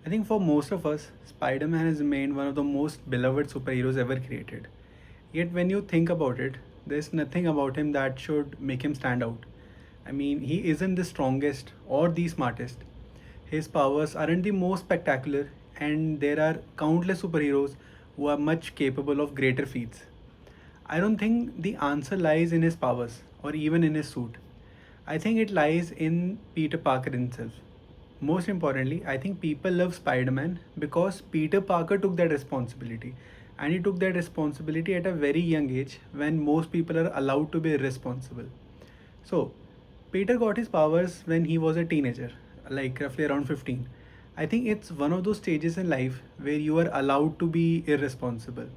I think for most of us, Spider Man has remained one of the most beloved superheroes ever created. Yet, when you think about it, there's nothing about him that should make him stand out. I mean, he isn't the strongest or the smartest. His powers aren't the most spectacular, and there are countless superheroes who are much capable of greater feats. I don't think the answer lies in his powers or even in his suit. I think it lies in Peter Parker himself. Most importantly, I think people love Spider Man because Peter Parker took that responsibility. And he took that responsibility at a very young age when most people are allowed to be irresponsible. So, Peter got his powers when he was a teenager, like roughly around 15. I think it's one of those stages in life where you are allowed to be irresponsible.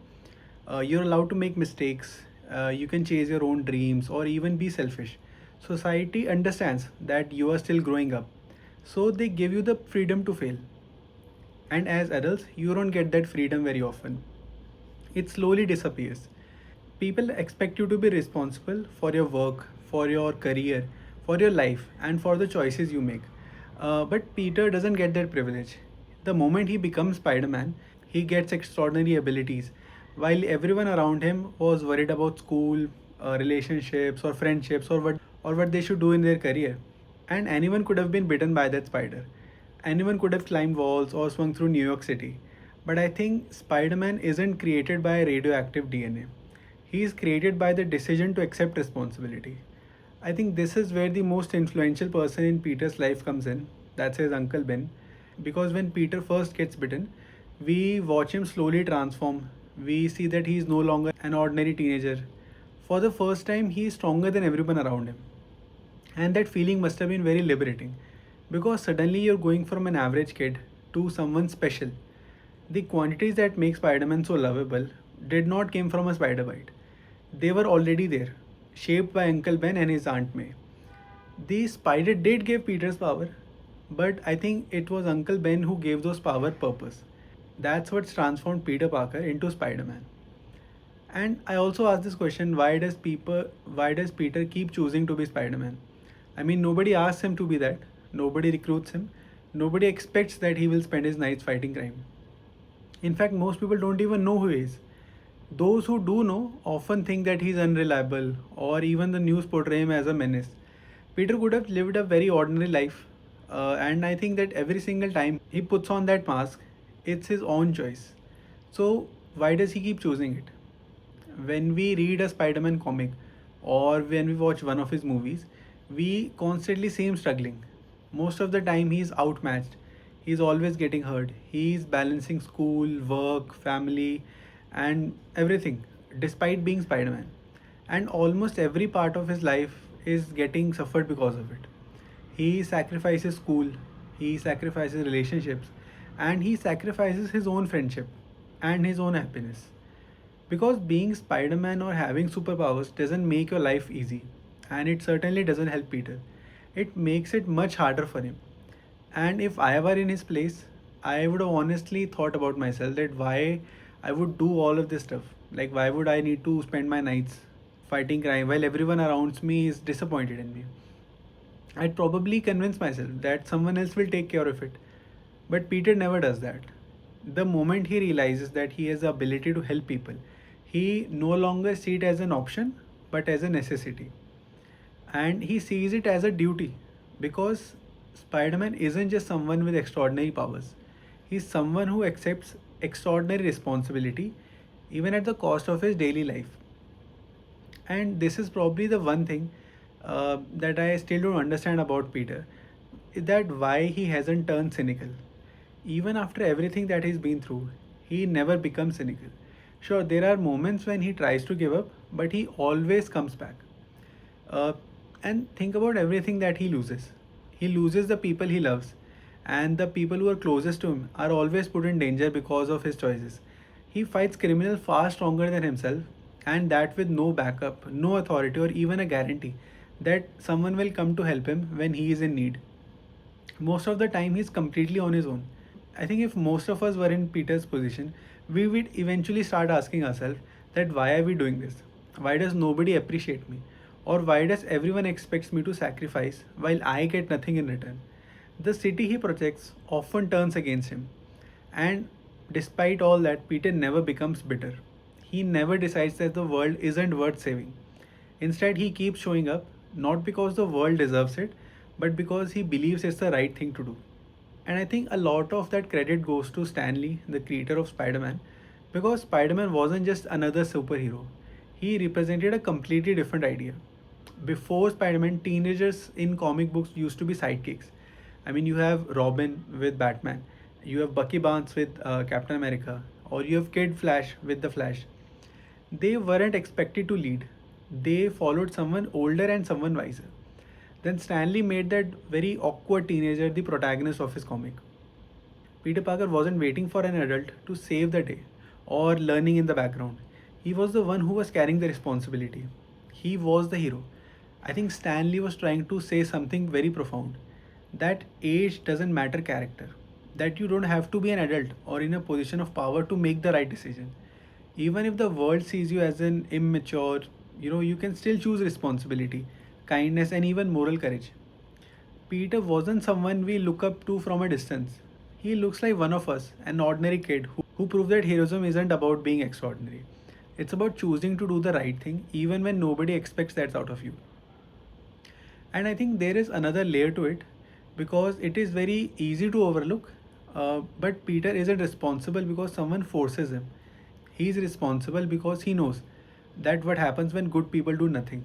You're allowed to make mistakes, you can chase your own dreams, or even be selfish. Society understands that you are still growing up, so they give you the freedom to fail. And as adults, you don't get that freedom very often. It slowly disappears. People expect you to be responsible for your work, for your career, for your life, and for the choices you make. But Peter doesn't get that privilege. The moment he becomes Spider Man, he gets extraordinary abilities, while everyone around him was worried about school, relationships, or friendships, or what they should do in their career. And anyone could have been bitten by that spider. Anyone could have climbed walls or swung through New York City. But I think Spider Man isn't created by radioactive DNA. He is created by the decision to accept responsibility. I think this is where the most influential person in Peter's life comes in. That's his Uncle Ben. Because when Peter first gets bitten, we watch him slowly transform. We see that he is no longer an ordinary teenager. For the first time, he is stronger than everyone around him. And that feeling must have been very liberating because suddenly you're going from an average kid to someone special. The quantities that make Spider-Man so lovable did not came from a spider bite. They were already there, shaped by Uncle Ben and his Aunt May. The spider did give Peter's power, but I think it was Uncle Ben who gave those power purpose. That's what transformed Peter Parker into Spider-Man. And I also asked this question, why does Peter keep choosing to be Spider-Man? I mean, nobody asks him to be that. Nobody recruits him. Nobody expects that he will spend his nights fighting crime. In fact, most people don't even know who he is. Those who do know often think that he's unreliable, or even the news portray him as a menace. Peter could have lived a very ordinary life, and I think that every single time he puts on that mask, it's his own choice. So, why does he keep choosing it? When we read a Spider-Man comic or when we watch one of his movies, we constantly see him struggling. Most of the time, he's outmatched. He's always getting hurt. He's balancing school, work, family, and everything, despite being Spider-Man. And almost every part of his life is getting suffered because of it. He sacrifices school, he sacrifices relationships, and he sacrifices his own friendship and his own happiness. Because being Spider Man or having superpowers doesn't make your life easy, and it certainly doesn't help Peter. It makes it much harder for him. And if I were in his place, I would have honestly thought about myself that why I would do all of this stuff. Like, why would I need to spend my nights fighting crime while everyone around me is disappointed in me? I'd probably convince myself that someone else will take care of it. But Peter never does that. The moment he realizes that he has the ability to help people, he no longer sees it as an option but as a necessity. And he sees it as a duty because Spider Man isn't just someone with extraordinary powers, he's someone who accepts extraordinary responsibility even at the cost of his daily life. And this is probably the one thing that I still don't understand about Peter, is that why he hasn't turned cynical. Even after everything that he's been through, he never becomes cynical. Sure, there are moments when he tries to give up, but he always comes back. Uh, and think about everything that he loses. He loses the people he loves, and the people who are closest to him are always put in danger because of his choices. He fights criminals far stronger than himself, and that with no backup, no authority, or even a guarantee that someone will come to help him when he is in need. Most of the time, he's completely on his own. I think if most of us were in Peter's position, we would eventually start asking ourselves that why are we doing this? Why does nobody appreciate me? Or why does everyone expects me to sacrifice while I get nothing in return? The city he protects often turns against him. And despite all that, Peter never becomes bitter. He never decides that the world isn't worth saving. Instead, he keeps showing up, not because the world deserves it, but because he believes it's the right thing to do. And I think a lot of that credit goes to Stan Lee, the creator of Spider Man, because Spider Man wasn't just another superhero, he represented a completely different idea. Before Spider Man, teenagers in comic books used to be sidekicks. I mean, you have Robin with Batman, you have Bucky Barnes with Captain America, or you have Kid Flash with The Flash. They weren't expected to lead, they followed someone older and someone wiser. Then Stanley made that very awkward teenager the protagonist of his comic. Peter Parker wasn't waiting for an adult to save the day or learning in the background. He was the one who was carrying the responsibility. He was the hero. I think Stanley was trying to say something very profound, that age doesn't matter character, that you don't have to be an adult or in a position of power to make the right decision. Even if the world sees you as an immature, you can still choose responsibility, kindness, and even moral courage. Peter wasn't someone we look up to from a distance. He looks like one of us, an ordinary kid who proved that heroism isn't about being extraordinary. It's about choosing to do the right thing even when nobody expects that out of you. And I think there is another layer to it, because it is very easy to overlook. But Peter isn't responsible because someone forces him. He is responsible because he knows that what happens when good people do nothing.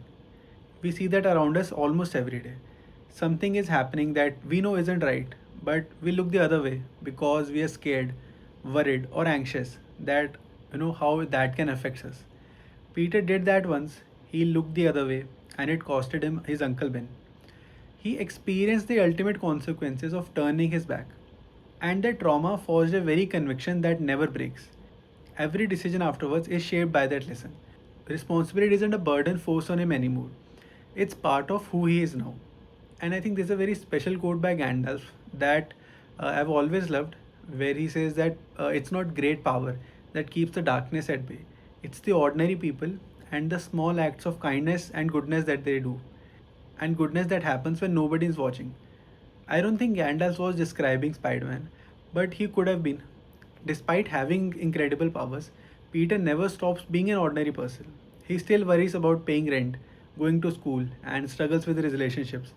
We see that around us almost every day. Something is happening that we know isn't right, but we look the other way because we are scared, worried, or anxious that how that can affect us. Peter did that once. He looked the other way, and it costed him his Uncle Ben. He experienced the ultimate consequences of turning his back. And that trauma forged a very conviction that never breaks. Every decision afterwards is shaped by that lesson. Responsibility isn't a burden forced on him anymore. It's part of who he is now. And I think there's a very special quote by Gandalf that I've always loved, where he says that it's not great power that keeps the darkness at bay. It's the ordinary people and the small acts of kindness and goodness that they do, and goodness that happens when nobody is watching. I don't think Gandalf was describing Spider Man, but he could have been. Despite having incredible powers, Peter never stops being an ordinary person. He still worries about paying rent, going to school, and struggles with his relationships.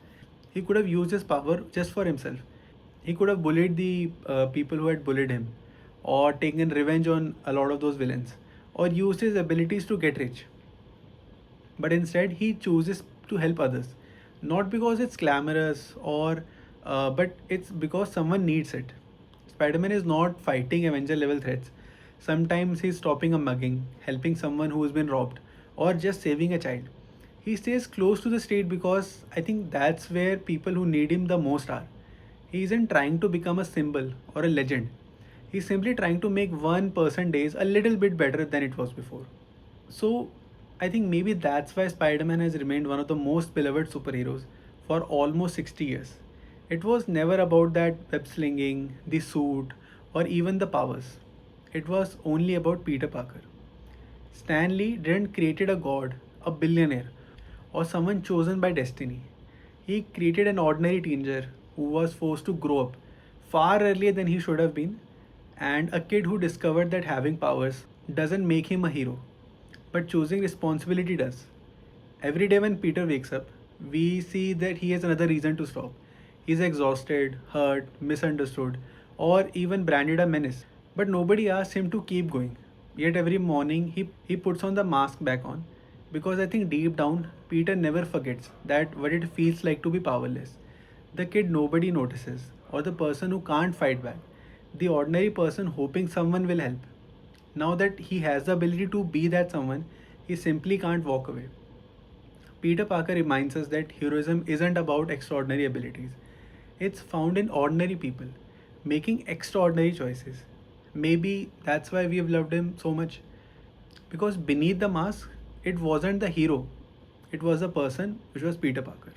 He could have used his power just for himself. He could have bullied the people who had bullied him, or taken revenge on a lot of those villains, or used his abilities to get rich. But instead, he chooses to help others, not because it's glamorous or but it's because someone needs it. Spider-Man is not fighting Avenger level threats. Sometimes he's stopping a mugging, helping someone who's been robbed, or just saving a child. He stays close to the street because I think that's where people who need him the most are. He isn't trying to become a symbol or a legend. He's simply trying to make one person days a little bit better than it was before. So I think maybe that's why Spider Man has remained one of the most beloved superheroes for almost 60 years. It was never about that web slinging, the suit, or even the powers. It was only about Peter Parker. Stan Lee didn't create a god, a billionaire, or someone chosen by destiny. He created an ordinary teenager who was forced to grow up far earlier than he should have been, and a kid who discovered that having powers doesn't make him a hero, but choosing responsibility does. Every day when Peter wakes up, we see that he has another reason to stop. He's exhausted, hurt, misunderstood, or even branded a menace. But nobody asks him to keep going. Yet every morning he puts on the mask back on, because I think deep down Peter never forgets that what it feels like to be powerless. The kid nobody notices, or the person who can't fight back, the ordinary person hoping someone will help. Now that he has the ability to be that someone, he simply can't walk away. Peter Parker reminds us that heroism isn't about extraordinary abilities. It's found in ordinary people making extraordinary choices. Maybe that's why we have loved him so much. Because beneath the mask, it wasn't the hero, it was the person, which was Peter Parker.